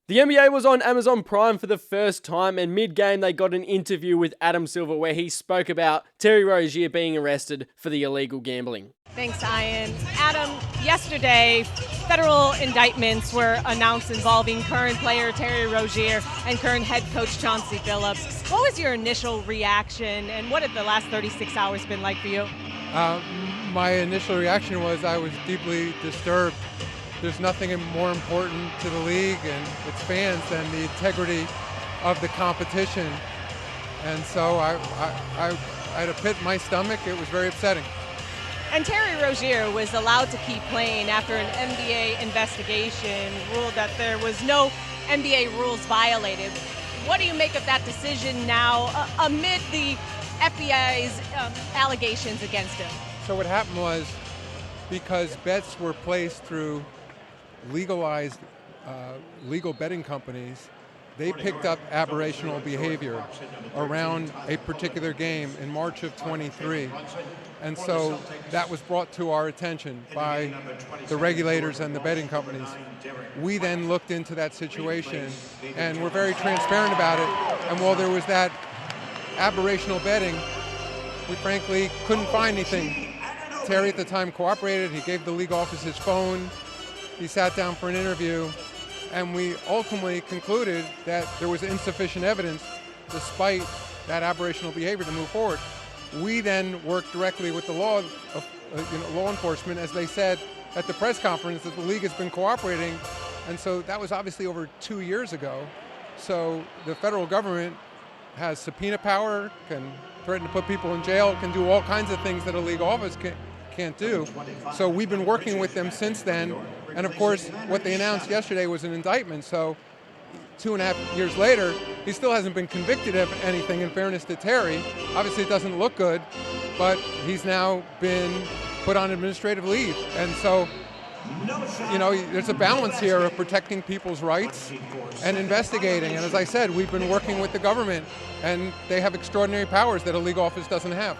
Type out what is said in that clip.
The NBA was on Amazon Prime for the first time, and mid-game they got an interview with Adam Silver where he spoke about Terry Rozier being arrested for the illegal gambling. Thanks, Ian. Adam, yesterday, federal indictments were announced involving current player Terry Rozier and current head coach Chauncey Billups. What was your initial reaction, and what have the last 36 hours been like for you? My initial reaction was I was deeply disturbed. There's nothing more important to the league and its fans than the integrity of the competition. And so I had a pit in my stomach. It was very upsetting. And Terry Rozier was allowed to keep playing after an NBA investigation ruled that there was no NBA rules violated. What do you make of that decision now amid the FBI's allegations against him? So what happened was, because bets were placed through legalized legal betting companies, they picked up aberrational behavior around a particular game in March of 23. And so that was brought to our attention by the regulators and the betting companies. We then looked into that situation and were very transparent about it. And while there was that aberrational betting, we frankly couldn't find anything. Terry at the time cooperated. He gave the league office his phone. He sat down for an interview, and we ultimately concluded that there was insufficient evidence, despite that aberrational behavior, to move forward. We then worked directly with the law enforcement, as they said at the press conference, that the league has been cooperating, and so that was obviously over 2 years ago. So the federal government has subpoena power, can threaten to put people in jail, can do all kinds of things that a league office can't do. So we've been working with them since then. And of course, what they announced yesterday was an indictment. So 2.5 years later, he still hasn't been convicted of anything, in fairness to Terry. Obviously, it doesn't look good, but he's now been put on administrative leave. And so, there's a balance here of protecting people's rights and investigating. And as I said, we've been working with the government, and they have extraordinary powers that a league office doesn't have.